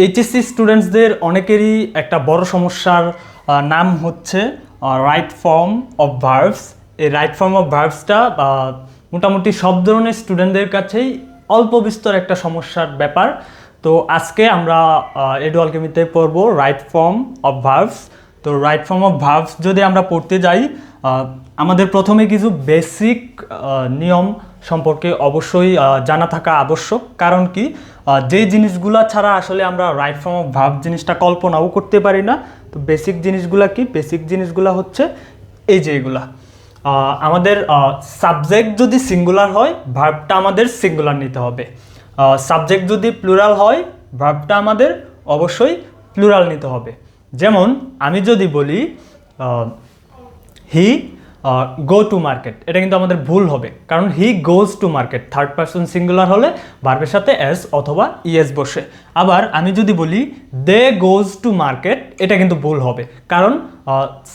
HSC স্টুডেন্টসদের অনেকেরই একটা বড় সমস্যার নাম হচ্ছে রাইট ফর্ম অফ ভার্বস। এই রাইট ফর্ম অফ ভার্বসটা মোটামুটি সব ধরনের স্টুডেন্টদের কাছেই অল্প বিস্তর একটা সমস্যার ব্যাপার। তো আজকে আমরা এডু আলকেমিতে পড়বো রাইট ফর্ম অফ ভার্বস। তো রাইট ফর্ম অফ ভার্বস যদি আমরা পড়তে যাই, আমাদের প্রথমে কিছু বেসিক নিয়ম সম্পর্কে অবশ্যই জানা থাকা আবশ্যক। কারণ কি, যে জিনিসগুলো ছাড়া আসলে আমরা রাইট ফর্ম অফ ভার্ব জিনিসটা কল্পনাও করতে পারি না। তো বেসিক জিনিসগুলো কি? বেসিক জিনিসগুলো হচ্ছে এই যে এগুলা। আমাদের সাবজেক্ট যদি সিঙ্গুলার হয়, ভার্বটা আমাদের সিঙ্গুলার নিতে হবে। সাবজেক্ট যদি প্লুরাল হয়, ভার্বটা আমাদের অবশ্যই প্লুরাল নিতে হবে। যেমন আমি যদি বলি হি গো টু মার্কেট, এটা কিন্তু আমাদের ভুল হবে, কারণ he goes to market third person singular হলে ভার্বের সাথে এস অথবা ইএস বসে। আবার আমি যদি বলি দে গোজ টু মার্কেট, এটা কিন্তু ভুল হবে, কারণ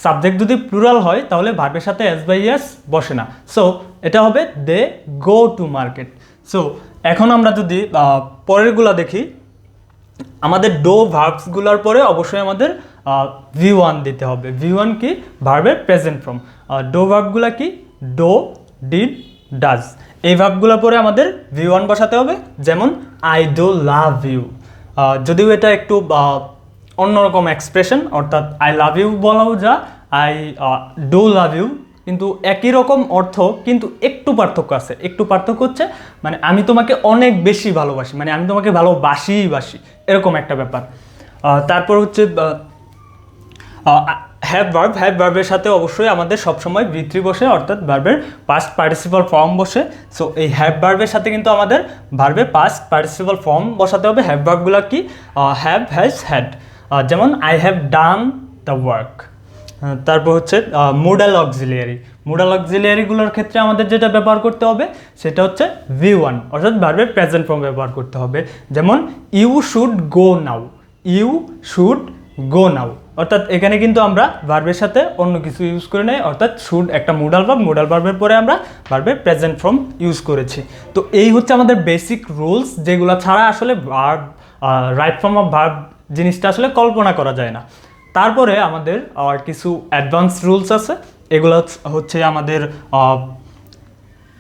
সাবজেক্ট যদি প্লুরাল হয় তাহলে ভার্বের সাথে এস বা ইএস বসে না। সো এটা হবে দে গো টু মার্কেট। সো এখন আমরা যদি পরেরগুলা দেখি, আমাদের ডো ভার্বসগুলোর পরে অবশ্যই আমাদের V1 দিতে হবে। V1 কি? ভার্বের প্রেজেন্ট ফর্ম। ডো ভার্বগুলো কি? Do, did, does. এই ভার্বগুলোর পরে আমাদের V1 বসাতে হবে। যেমন আই ডো লাভ ইউ, যদিও এটা একটু অন্যরকম এক্সপ্রেশন, অর্থাৎ আই লাভ ইউ বলাও যা, আই ডো লাভ ইউ, কিন্তু একই রকম অর্থ, কিন্তু একটু পার্থক্য আছে। একটু পার্থক্য হচ্ছে মানে আমি তোমাকে অনেক বেশি ভালোবাসি, মানে আমি তোমাকে ভালোবাসিই বাসি, এরকম একটা ব্যাপার। তারপর হচ্ছে হ্যাভ ভার্ব। হ্যাভ ভার্বের সাথে অবশ্যই আমাদের সবসময় V3 বসে, অর্থাৎ ভার্বের পাস্ট পার্টিসিপাল ফর্ম বসে। সো এই হ্যাভ ভার্বের সাথে কিন্তু আমাদের ভার্বের পাস্ট পার্টিসিপাল ফর্ম বসাতে হবে। হ্যাভ ভার্বগুলো কি? Have, has, had. যেমন I have done the work. তারপর হচ্ছে মোডাল অক্সিলিয়ারি। মোডাল অক্সিলিয়ারিগুলোর ক্ষেত্রে আমাদের যেটা ব্যবহার করতে হবে সেটা হচ্ছে V1, অর্থাৎ ভার্বের প্রেজেন্ট ফর্ম ব্যবহার করতে হবে। যেমন you should go now, you should go now, অর্থাৎ এখানে কিন্তু আমরা ভার্বের সাথে অন্য কিছু ইউজ করে নেই, অর্থাৎ শুড একটা মোডাল ভার্ব, মোডাল ভার্বের পরে আমরা ভার্বের প্রেজেন্ট ফর্ম ইউজ করেছি। তো এই হচ্ছে আমাদের বেসিক রুলস, যেগুলো ছাড়া আসলে verb right form of verb জিনিসটা আসলে কল্পনা করা যায় না। তারপরে আমাদের কিছু অ্যাডভান্স রুলস আছে। এগুলো হচ্ছে আমাদের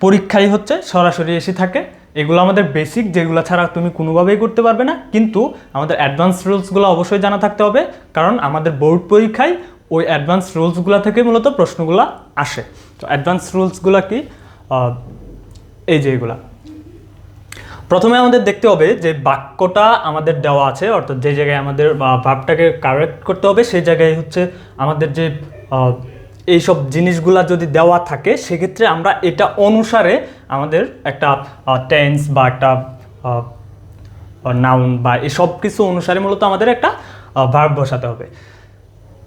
পরীক্ষায় হচ্ছে সরাসরি এসে থাকে। এগুলো আমাদের বেসিক, যেগুলো ছাড়া তুমি কোনোভাবেই করতে পারবে না। কিন্তু আমাদের অ্যাডভান্স রুলসগুলো অবশ্যই জানা থাকতে হবে, কারণ আমাদের বোর্ড পরীক্ষায় ওই অ্যাডভান্স রুলসগুলো থেকে মূলত প্রশ্নগুলো আসে। তো অ্যাডভান্স রুলসগুলো কি? এই যে এগুলা। প্রথমে আমাদের দেখতে হবে যে বাক্যটা আমাদের দেওয়া আছে, অর্থাৎ যে জায়গায় আমাদের ভার্বটাকে কারেক্ট করতে হবে সেই জায়গায় হচ্ছে আমাদের যে এইসব জিনিসগুলা যদি দেওয়া থাকে, সেক্ষেত্রে আমরা এটা অনুসারে আমাদের একটা টেন্স বা একটা নাউন বা এসব কিছু অনুসারে মূলত আমাদের একটা ভার্ব বসাতে হবে।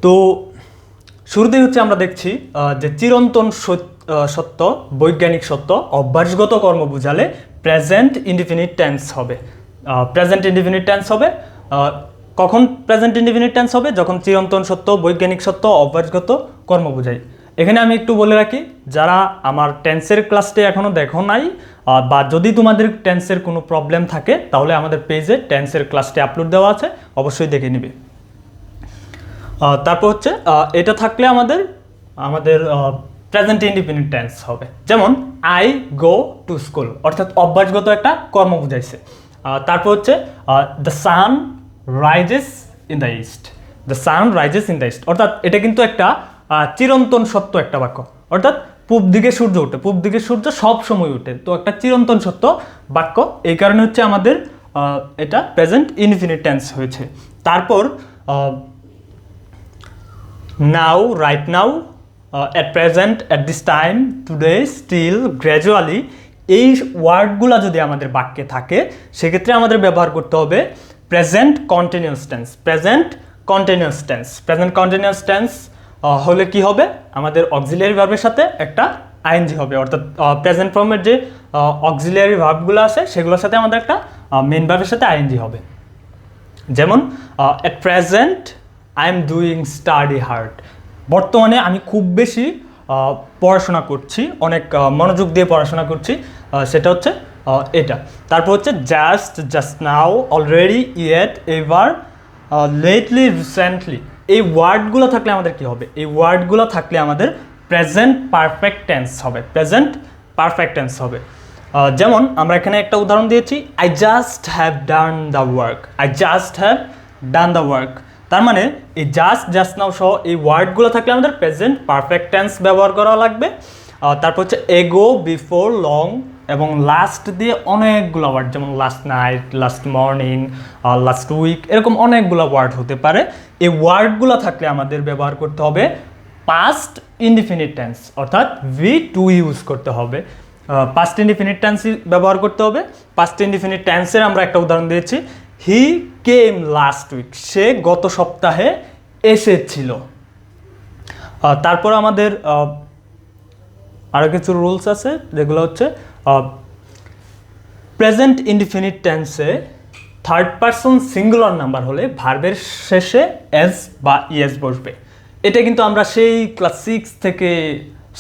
তো শুরুতেই হচ্ছে আমরা দেখছি যে চিরন্তন সত্য, বৈজ্ঞানিক সত্য, অভ্যাসগত কর্ম বোঝালে প্রেজেন্ট ইনডিফিনিট টেন্স হবে। প্রেজেন্ট ইনডিফিনিট টেন্স হবে কখন? প্রেজেন্ট ইনডিফিনিট টেন্স হবে যখন চিরন্তন সত্য, বৈজ্ঞানিক সত্য, অভ্যাসগত কর্ম বোঝায়। এখানে আমি একটু বলে রাখি, যারা আমার টেন্সের ক্লাসটি এখনও দেখো নাই, বা যদি তোমাদের টেন্সের কোনো প্রবলেম থাকে, তাহলে আমাদের পেজে টেন্সের ক্লাসটি আপলোড দেওয়া আছে, অবশ্যই দেখে নিবে। তারপর হচ্ছে এটা থাকলে আমাদের প্রেজেন্ট ইনডিফিনিট টেন্স হবে। যেমন আই গো টু স্কুল, অর্থাৎ অভ্যাসগত একটা কর্ম বুঝাইছে। তারপর হচ্ছে the sun rises in the east. The sun rises in the east, অর্থাৎ এটা কিন্তু একটা চিরন্তন সত্য একটা বাক্য, অর্থাৎ পূব দিকে সূর্য ওঠে, পূব দিকে সূর্য সব সময় ওঠে। তো একটা চিরন্তন সত্য বাক্য, এই কারণে হচ্ছে আমাদের এটা প্রেজেন্ট ইনডিফিনিট টেন্স হয়েছে। তারপর now, right now, at present, at this time, today, still, gradually, এই ওয়ার্ডগুলো যদি আমাদের বাক্যে থাকে, সেক্ষেত্রে আমাদের ব্যবহার করতে হবে present continuous tense. Present continuous tense, present continuous tense হলে কি হবে? আমাদের অক্সিলিয়ারি ভার্বের সাথে একটা আইএনজি হবে, অর্থাৎ প্রেজেন্ট ফর্মের যে অক্সিলিয়ারি ভার্বগুলো আছে সেগুলোর সাথে আমাদের একটা মেন ভার্বের সাথে আইএনজি হবে। যেমন at present I am doing study hard, বর্তমানে আমি খুব বেশি পড়াশোনা করছি, অনেক মনোযোগ দিয়ে পড়াশোনা করছি, সেটা হচ্ছে এটা। তারপর হচ্ছে just, just now, already, yet, ever, lately, recently. এই ওয়ার্ডগুলো থাকলে আমাদের কি হবে? এই ওয়ার্ডগুলো থাকলে আমাদের প্রেজেন্ট পারফেক্ট টেন্স হবে, প্রেজেন্ট পারফেক্ট টেন্স হবে। যেমন আমরা এখানে একটা উদাহরণ দিয়েছি, I just have done the work, I just have done the work. তার মানে এই জাস্ট, জাস্ট নাও সহ এই ওয়ার্ডগুলো থাকলে আমাদের প্রেজেন্ট পারফেক্ট টেন্স ব্যবহার করা লাগবে। তারপর হচ্ছে এগো, বিফোর, লং এবং লাস্ট দিয়ে অনেকগুলো ওয়ার্ড, যেমন last night, last morning, last week, এরকম অনেকগুলো ওয়ার্ড হতে পারে। এই ওয়ার্ডগুলো থাকলে আমাদের ব্যবহার করতে হবে পাস্ট ইনডিফিনিট টেন্স, অর্থাৎ ভি টু ইউজ করতে হবে। পাস্ট ইনডিফিনিট টেন্স ব্যবহার করতে হবে। পাস্ট ইনডিফিনিট টেন্সের আমরা একটা উদাহরণ দিয়েছি, হি কেম লাস্ট উইক, সে গত সপ্তাহে এসেছিল। তারপর আমাদের আরও কিছু রুলস আছে, যেগুলো হচ্ছে প্রেজেন্ট ইনডিফিনিট টেন্সে থার্ড পারসন সিঙ্গুলার নাম্বার হলে ভার্বের শেষে এস বা ইএস বসবে। এটা কিন্তু আমরা সেই ক্লাস 6 থেকে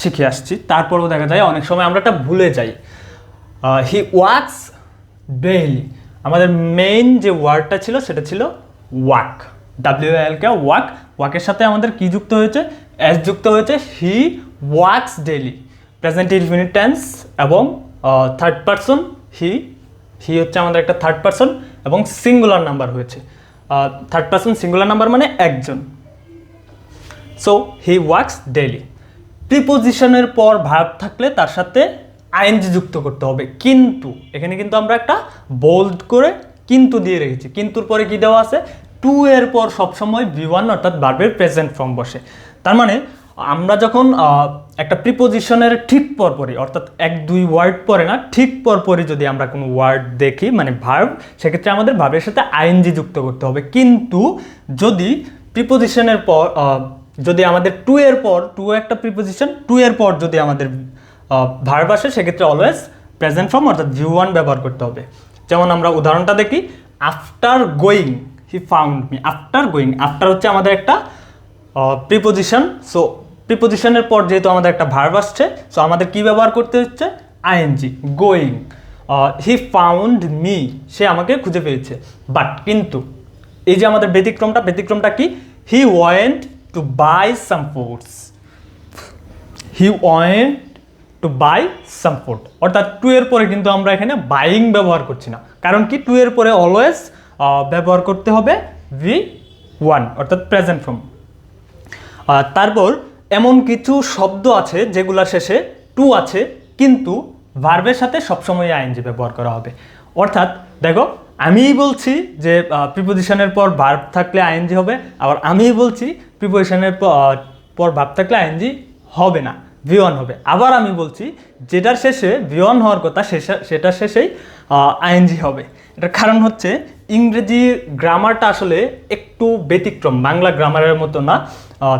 শিখে আসছি, তারপরেও দেখা যায় অনেক সময় আমরা এটা ভুলে যাই। হি ওয়ার্কস ডেইলি, আমাদের মেইন যে ওয়ার্ডটা ছিল সেটা ছিল ওয়াক, WALK, ওয়াক। ওয়াকের সাথে আমাদের কি যুক্ত হয়েছে? এস যুক্ত হয়েছে। He works daily, present indefinite tense এবং থার্ড পারসন হি হচ্ছে আমাদের একটা থার্ড পারসন এবং সিঙ্গুলার নাম্বার হয়েছে। থার্ড পারসন সিঙ্গুলার নাম্বার মানে একজন। So he works daily. প্রিপোজিশনের পর ভার্ব থাকলে তার সাথে আইএনজি যুক্ত করতে হবে, কিন্তু এখানে কিন্তু আমরা একটা বোল্ড করে কিন্তু দিয়ে রেখেছি। কিন্তুর পরে কি দেওয়া আছে? টু এর পর সবসময় V1 অর্থাৎ ভার্বের প্রেজেন্ট ফর্ম বসে। তার মানে আমরা যখন একটা প্রিপোজিশনের ঠিক পরপরই, অর্থাৎ 1-2 ওয়ার্ড পরে না, ঠিক পরপরই যদি আমরা কোনো ওয়ার্ড দেখি মানে ভার্ব, সেক্ষেত্রে আমাদের ভার্বের সাথে আইএনজি যুক্ত করতে হবে। কিন্তু যদি প্রিপোজিশনের পর যদি আমাদের টু এর পর, টু একটা প্রিপোজিশন, টু এর পর যদি আমাদের ভার্ব আসে, সেক্ষেত্রে অলওয়েজ প্রেজেন্ট ফর্ম অর্থাৎ V1 ব্যবহার করতে হবে। যেমন আমরা উদাহরণটা দেখি, after going he found me. After going, after হচ্ছে আমাদের একটা প্রিপোজিশন। সো প্রিপোজিশনের পর যেহেতু আমাদের একটা ভার্ব আসছে, সো আমাদের কি ব্যবহার করতে হচ্ছে? ING, going. He found me, সে আমাকে খুঁজে পেয়েছে। বাট, কিন্তু এই যে আমাদের ব্যতিক্রমটা কি? He went to buy some foods, he went to buy some food. অর্থাৎ টু এর পরে কিন্তু আমরা এখানে বাইং ব্যবহার করছি না, কারণ কি? টু এর পরে অলওয়েজ ব্যবহার করতে হবে V1 অর্থাৎ প্রেজেন্ট ফর্ম। তারপর এমন কিছু শব্দ আছে যেগুলোর শেষে টু আছে, কিন্তু ভার্বের সাথে সবসময় আইএনজি ব্যবহার করা হবে। অর্থাৎ দেখো, আমিই বলছি যে প্রিপোজিশনের পর ভার্ব থাকলে আইএনজি হবে, আবার আমিই বলছি প্রিপোজিশনের পর ভার্ব থাকলে আইএনজি হবে না, V1 হবে। আবার আমি বলছি যেটার শেষে V1 হওয়ার কথা সেটার শেষেই আইএনজি হবে। এটার কারণ হচ্ছে ইংরেজি গ্রামারটা আসলে একটু ব্যতিক্রম, বাংলা গ্রামারের মতো না।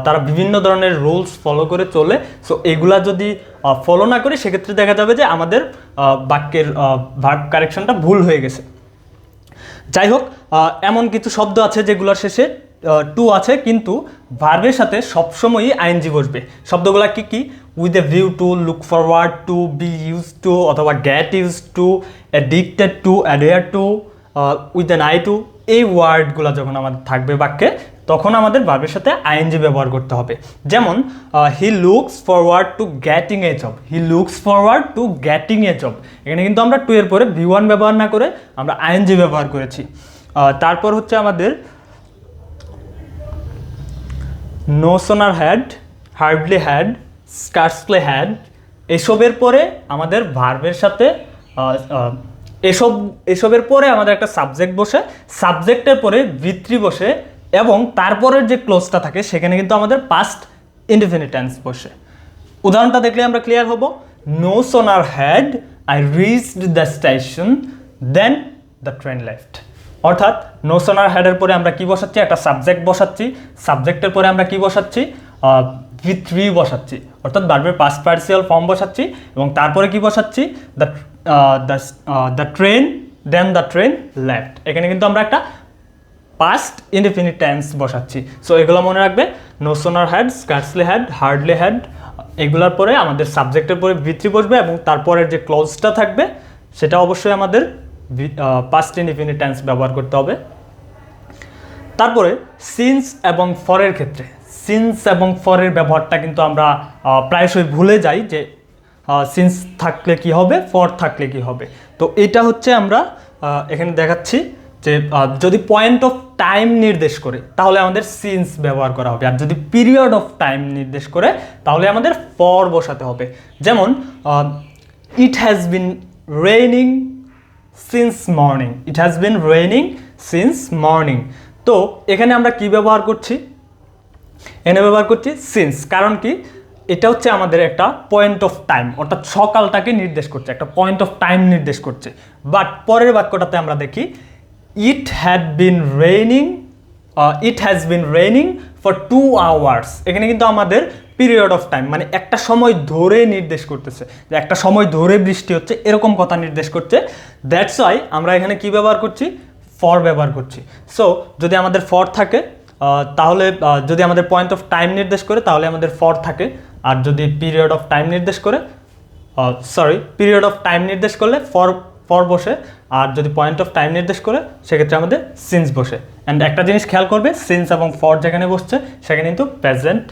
তারা বিভিন্ন ধরনের রুলস ফলো করে চলে। সো এগুলা যদি ফলো না করি, সেক্ষেত্রে দেখা যাবে যে আমাদের বাক্যের ভার্ব কারেকশনটা ভুল হয়ে গেছে। যাই হোক, এমন কিছু শব্দ আছে যেগুলোর শেষে টু আছে, কিন্তু ভার্বের সাথে সবসময়ই আইএনজি বসবে। শব্দগুলো কি কি? With a view to, look forward to, be use to অথবা get use to, addicted to, adhere to, with an eye to. এই ওয়ার্ডগুলো যখন আমাদের থাকবে বাক্যে, তখন আমাদের ভার্বের সাথে আইএনজি ব্যবহার করতে হবে। যেমন he looks forward to getting a job, he looks forward to getting a job. এখানে কিন্তু আমরা টু এর পরে V1 ব্যবহার না করে আমরা আইএনজি ব্যবহার করেছি। তারপর হচ্ছে আমাদের no sooner had, hardly had, scarcely had, এসবের পরে আমাদের ভার্বের সাথে এসবের পরে আমাদের একটা সাবজেক্ট বসে, সাবজেক্টের পরে V3 বসে, এবং তারপরের যে ক্লোজটা থাকে সেখানে কিন্তু আমাদের পাস্ট ইনডিফিনিট টেন্স বসে। উদাহরণটা দেখলে আমরা ক্লিয়ার হব। No sooner had I reached the station then the train left. অর্থাৎ নো সোনার হ্যাডের পরে আমরা কি বসাচ্ছি? একটা সাবজেক্ট বসাচ্ছি। সাবজেক্টের পরে আমরা কি বসাচ্ছি? V3 বসাচ্ছি, অর্থাৎ ভার্বের পাস্ট পার্টিসিপাল ফর্ম বসাচ্ছি, এবং তারপরে কি বসাচ্ছি? The train then the train left. এখানে কিন্তু আমরা একটা পাস্ট ইনডিফিনিট টেন্স বসাচ্ছি। সো এগুলো মনে রাখবে, no sooner had, scarcely had, hardly had, এগুলোর পরে আমাদের সাবজেক্টের পরে V3 বসবে, এবং তারপরের যে ক্লোজটা থাকবে সেটা অবশ্যই আমাদের পাস্ট ইনডিফিনিট টেন্স ব্যবহার করতে হবে। তারপরে সিন্স এবং ফরের ক্ষেত্রে সিন্স এবং ফরের ব্যবহারটা কিন্তু আমরা প্রায়শই ভুলে যাই যে সিন্স থাকলে কি হবে, ফর থাকলে কি হবে। তো এটা হচ্ছে আমরা এখানে দেখাচ্ছি যে যদি পয়েন্ট অফ টাইম নির্দেশ করে তাহলে আমাদের সিন্স ব্যবহার করা হবে, আর যদি পিরিয়ড অফ টাইম নির্দেশ করে তাহলে আমাদের ফর বসাতে হবে। যেমন it has been raining since morning, it has been raining since morning. তো এখানে আমরা কি ব্যবহার করছি, এনে ব্যবহার করছি সিন্স, কারণ কি এটা হচ্ছে আমাদের একটা পয়েন্ট অফ টাইম, অর্থাৎ সকালটাকে নির্দেশ করছে, একটা পয়েন্ট অফ টাইম নির্দেশ করছে। বাট পরের বাক্যটাতে আমরা দেখি it had been raining, it has been raining for 2 hours। এখানে কিন্তু আমাদের পিরিয়ড অফ টাইম মানে একটা সময় ধরে নির্দেশ করতেছে, যে একটা সময় ধরে বৃষ্টি হচ্ছে এরকম কথা নির্দেশ করছে। দ্যাটস ওয়াই আমরা এখানে কি ব্যবহার করছি, ফর ব্যবহার করছি। সো যদি আমাদের ফর থাকে তাহলে যদি আমাদের পয়েন্ট অফ টাইম নির্দেশ করে তাহলে আমাদের ফর থাকে, আর যদি পিরিয়ড অফ টাইম নির্দেশ করে পিরিয়ড অফ টাইম নির্দেশ করলে ফর বসে, আর যদি পয়েন্ট অফ টাইম নির্দেশ করে সেক্ষেত্রে আমাদের সিন্স বসে। অ্যান্ড একটা জিনিস খেয়াল করবে, সিন্স এবং ফর যেখানে বসছে সেখানে কিন্তু প্রেজেন্ট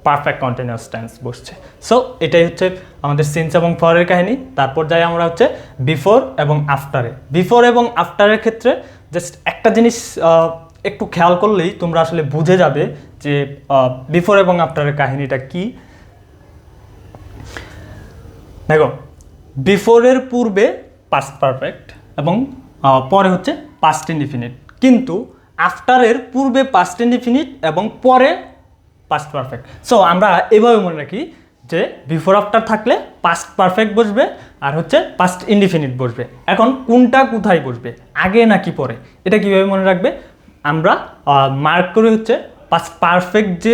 পারফেক্ট কন্টিনিউয়াস টেন্স বসছে। সো এটাই হচ্ছে আমাদের সিন্স এবং ফরের কাহিনী। তারপর যাই আমরা হচ্ছে বিফোর এবং আফটারে। বিফোর এবং আফটারের ক্ষেত্রে জাস্ট একটা জিনিস একটু খেয়াল করলেই তোমরা আসলে বুঝে যাবে যে বিফোর এবং আফটারের কাহিনীটা কি। দেখো, বিফোরের পূর্বে পাস্ট পারফেক্ট এবং পরে হচ্ছে পাস্ট ইনডিফিনিট, কিন্তু আফটারের পূর্বে পাস্ট ইনডিফিনিট এবং পরে পাস্ট পারফেক্ট। সো আমরা এভাবে মনে রাখি যে বিফোর আফটার থাকলে পাস্ট পারফেক্ট বসবে আর হচ্ছে পাস্ট ইনডিফিনিট বসবে। এখন কোনটা কোথায় বসবে, আগে নাকি পরে, এটা কীভাবে মনে রাখবে, আমরা মার্ক করি হচ্ছে পাস্ট পারফেক্ট যে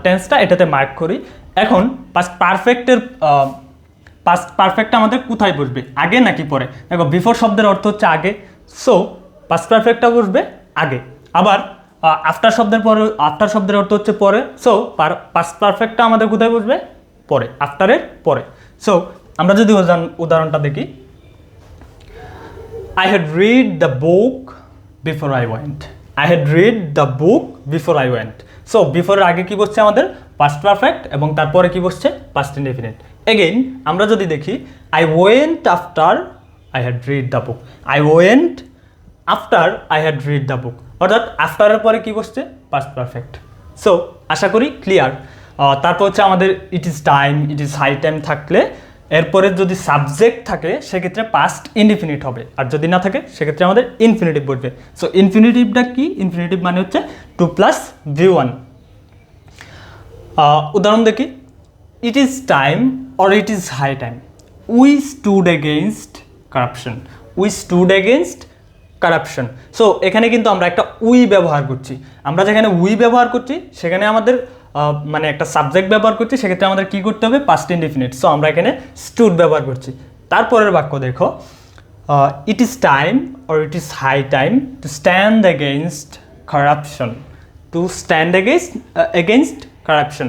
টেন্সটা এটাতে মার্ক করি। এখন পাস্ট পারফেক্টটা আমাদের কোথায় বসবে, আগে নাকি পরে। দেখো, বিফোর শব্দের অর্থ হচ্ছে আগে, সো পাস্ট পারফেক্টটা বসবে আগে। আবার আফটার শব্দের অর্থ হচ্ছে পরে, সো পাস্ট পারফেক্টটা আমাদের কোথায় বসবে, পরে, আফটারের পরে। সো আমরা যদি উদাহরণটা দেখি, I had read the book before I went. I had read the book before I went. So বিফোরের আগে কি বসছে আমাদের পাস্ট পারফেক্ট এবং তারপরে কি বসছে পাস্ট ইনডেফিনিট। এগেইন আমরা যদি দেখি I went after I had read the book. I went after I had read the book, অর্থাৎ আফটারের পরে কি বসছে পাস্ট পারফেক্ট। সো আশা করি ক্লিয়ার। তারপর হচ্ছে আমাদের it is time, it is high time থাকলে এরপরে যদি সাবজেক্ট থাকে সেক্ষেত্রে পাস্ট ইনডিফিনিট হবে, আর যদি না থাকে সেক্ষেত্রে আমাদের ইনফিনিটিভ বসবে। সো ইনফিনিটিভটা কি, ইনফিনিটিভ মানে হচ্ছে 2 + V1। উদাহরণ দেখি, it is time or it is high time we stood against corruption. We stood against corruption. So এখানে কিন্তু আমরা একটা উই ব্যবহার করছি। আমরা যেখানে উই ব্যবহার করছি সেখানে আমাদের মানে একটা সাবজেক্ট ব্যবহার করছি, সেক্ষেত্রে আমাদের কী করতে হবে পাস্ট ইনডিফিনিট। সো আমরা এখানে স্টুড ব্যবহার করছি। তারপরের বাক্য দেখো, it is time or it is high time to stand against corruption. To stand against corruption.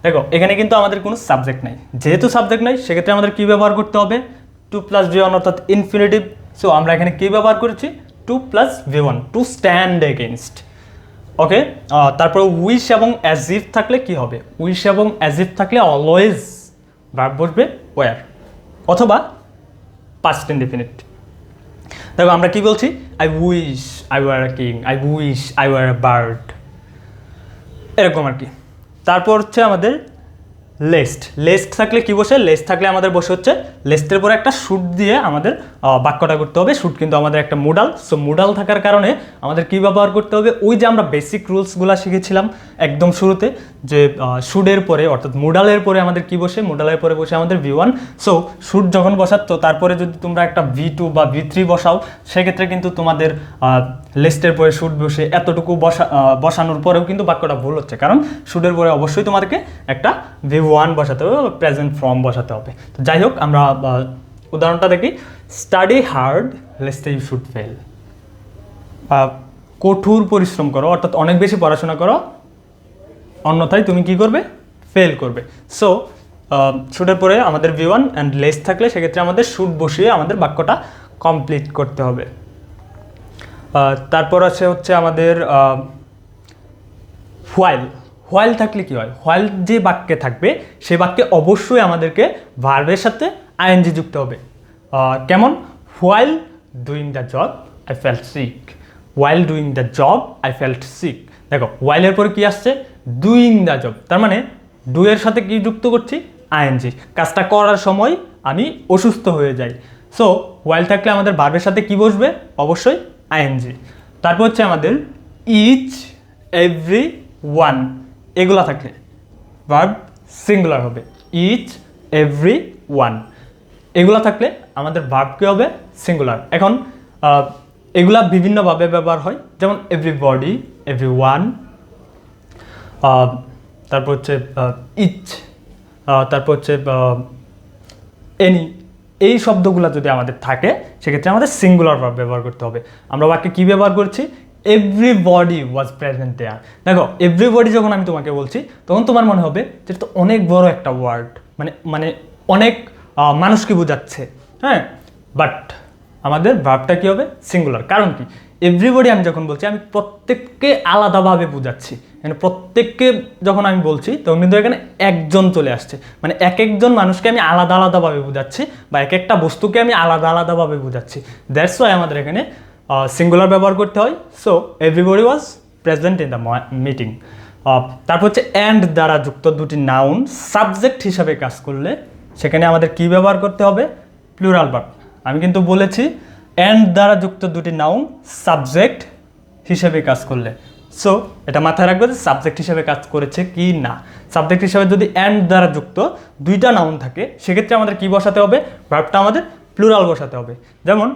দেখো, এখানে কিন্তু আমাদের কোনো সাবজেক্ট নাই, যেহেতু সাবজেক্ট নাই সেক্ষেত্রে আমাদের কী ব্যবহার করতে হবে 2 + V1 অর্থাৎ ইনফিনিটিভ। সো আমরা এখানে কী ব্যবহার করেছি 2 + V1, টু স্ট্যান্ড এগেইনস্ট। ওকে, তারপর উইশ এবং অ্যাজ ইফ থাকলে কি হবে, উইশ এবং অ্যাজ ইফ থাকলে অলওয়েজ ভার্ব বসবে ওয়্যার অথবা পাস্ট ইনডিফিনিট। দেখো আমরা কি বলছি, I wish I were a king, I wish I were a bird, এরকম আর কি। তারপর হচ্ছে আমাদের লেস্ট থাকলে কি বসে, লেস্ট থাকলে আমাদের বসে হচ্ছে লেস্টের পরে একটা শুট দিয়ে আমাদের বাক্যটা করতে হবে। শুট কিন্তু আমাদের একটা মোডাল। সো মোডাল থাকার কারণে আমাদের কি ব্যবহার করতে হবে, ওই যে আমরা বেসিক রুলসগুলো শিখেছিলাম একদম শুরুতে, যে শুটের পরে অর্থাৎ মোডালের পরে আমাদের কি বসে, মোডালের পরে বসে আমাদের V1। সো শুট যখন বসাচ্ছ তারপরে যদি তোমরা একটা V2 বা V3 বসাও সেক্ষেত্রে কিন্তু তোমাদের লেস্টের পরে শুট বসে এতটুকু বসানোর পরেও কিন্তু বাক্যটা ভুল হচ্ছে, কারণ শুটের পরে অবশ্যই তোমাদেরকে একটা V1 বসাতে হবে, প্রেজেন্ট ফর্ম বসাতে হবে। তো যাই হোক, আমরা উদাহরণটা দেখি, study hard lest you should fail. কঠোর পরিশ্রম করো অর্থাৎ অনেক বেশি পড়াশোনা করো, অন্যথায় তুমি কি করবে, ফেল করবে। সো শুটের পরে আমাদের V1 অ্যান্ড লেস থাকলে সেক্ষেত্রে আমাদের শুট বসিয়ে আমাদের বাক্যটা কমপ্লিট করতে হবে। তারপর আছে হচ্ছে আমাদের হোয়াইল থাকলে কি হয়, হোয়াইল যে বাক্যে থাকবে সেই বাক্যে অবশ্যই আমাদেরকে ভার্বের সাথে আইএনজি যুক্ত হবে। কেমন, while doing the job I felt sick, while doing the job I felt sick. দেখো হোয়াইলের পরে কি আসছে, ডুইং দ্য জব, তার মানে ডু এর সাথে কি যুক্ত করছি, আইএনজি, কাজটা করার সময় আমি অসুস্থ হয়ে যাই। সো হোয়াইল থাকলে আমাদের ভার্বের সাথে কি বসবে, অবশ্যই আইএনজি। তারপর হচ্ছে আমাদের ইচ, এভরি, ওয়ান, এগুলা থাকলে ভার্ব সিঙ্গুলার হবে, ইচ, এভরি, ওয়ান, এগুলা থাকলে আমাদের ভার্ব কি হবে, সিঙ্গুলার। এখন এগুলা বিভিন্নভাবে ব্যবহার হয়, যেমন এভরিবডি, এভরি ওয়ান, তারপর হচ্ছে ইচ, তারপর হচ্ছে এনি, এই শব্দগুলো যদি আমাদের থাকে সেক্ষেত্রে আমাদের সিঙ্গুলার ভার্ব ব্যবহার করতে হবে। আমরা বাক্যে কী ব্যবহার করছি, এভরিবডি ওয়াজ প্রেজেন্ট দেয়ার। দেখো এভরিবডি যখন আমি তোমাকে বলছি তখন তোমার মনে হবে যে এটা তো অনেক বড় একটা ওয়ার্ড, মানে অনেক মানুষকে বোঝাচ্ছে, হ্যাঁ, বাট আমাদের ভার্বটা কী হবে, সিঙ্গুলার। কারণ কি, এভরিবডি আমি যখন বলছি আমি প্রত্যেককে আলাদাভাবে বোঝাচ্ছি, মানে প্রত্যেককে যখন আমি বলছি তখন কিন্তু এখানে একজন চলে আসছে, মানে এক একজন মানুষকে আমি আলাদা আলাদাভাবে বোঝাচ্ছি বা এক একটা বস্তুকে আমি আলাদা আলাদাভাবে বোঝাচ্ছি। দ্যাটস ওয়াই আমাদের এখানে সিঙ্গুলার ব্যবহার করতে হয়। So everybody was present in the meeting. তারপর হচ্ছে অ্যান্ড দ্বারা যুক্ত দুটি নাউন সাবজেক্ট হিসাবে কাজ করলে সেখানে আমাদের কি ব্যবহার করতে হবে, প্লুরাল ভার্ব। আমি কিন্তু বলেছি অ্যান্ড দ্বারা যুক্ত দুটি নাউন সাবজেক্ট হিসেবে কাজ করলে, সো এটা মাথায় রাখবে যে সাবজেক্ট হিসেবে কাজ করেছে কি না। সাবজেক্ট হিসেবে যদি অ্যান্ড দ্বারা যুক্ত দুইটা নাউন থাকে সেক্ষেত্রে আমাদের কি বসাতে হবে, ভার্বটা আমাদের প্লুরাল বসাতে হবে। যেমন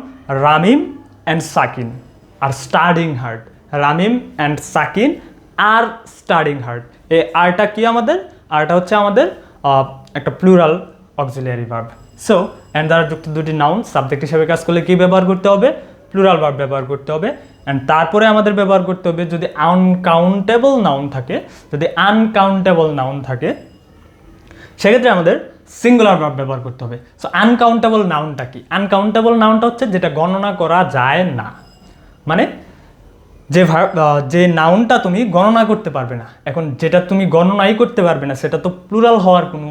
Ramim and Sakin are studying hard, Ramim and Sakin are studying hard, এই আরটা কি আমাদের, আরটা হচ্ছে আমাদের একটা plural auxiliary verb. So and দ্বারা যুক্ত দুটি নাউন সাবজেক্ট হিসেবে কাজ করলে কি ব্যবহার করতে হবে, প্লুরাল ভার্ব ব্যবহার করতে হবে। অ্যান্ড তারপরে আমাদের ব্যবহার করতে হবে যদি আনকাউন্টেবল নাউন থাকে, যদি আনকাউন্টেবল নাউন থাকে সেক্ষেত্রে আমাদের সিঙ্গুলার ভার্ব ব্যবহার করতে হবে। সো আনকাউন্টেবল নাউনটা কি, আনকাউন্টেবল নাউনটা হচ্ছে যেটা গণনা করা যায় না, মানে যে নাউনটা তুমি গণনা করতে পারবে না। এখন যেটা তুমি গণনাই করতে পারবে না সেটা তো প্লুরাল হওয়ার কোনো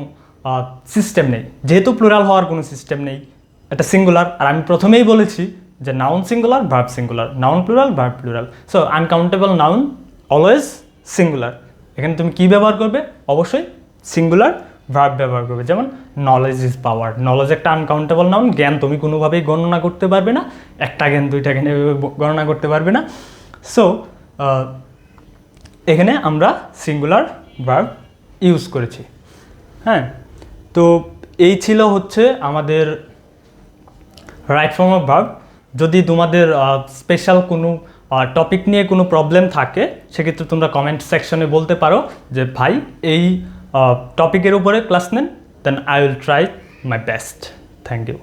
সিস্টেম নেই, যেহেতু প্লুরাল হওয়ার কোনো সিস্টেম নেই, এটা সিঙ্গুলার। আর আমি প্রথমেই বলেছি যে noun singular, verb singular, noun plural, verb plural. So uncountable noun always singular. এখানে তুমি কি ব্যবহার করবে, অবশ্যই সিঙ্গুলার ভার্ব ব্যবহার করবে। যেমন নলেজ ইজ পাওয়ার, নলেজ একটা আনকাউন্টেবল নাউন, জ্ঞান তুমি কোনোভাবেই গণনা করতে পারবে না, একটা জ্ঞান দুইটা জ্ঞান গণনা করতে পারবে না। সো এখানে আমরা সিঙ্গুলার ভার্ব ইউজ করেছি। হ্যাঁ, তো এই ছিল হচ্ছে আমাদের রাইট ফর্ম অফ ভার্ব। যদি তোমাদের স্পেশাল কোনো টপিক নিয়ে কোনো প্রবলেম থাকে সেক্ষেত্রে তোমরা কমেন্ট সেকশনে বলতে পারো যে ভাই এই টপিকের উপরে ক্লাস নেন, then I will try my best. Thank you.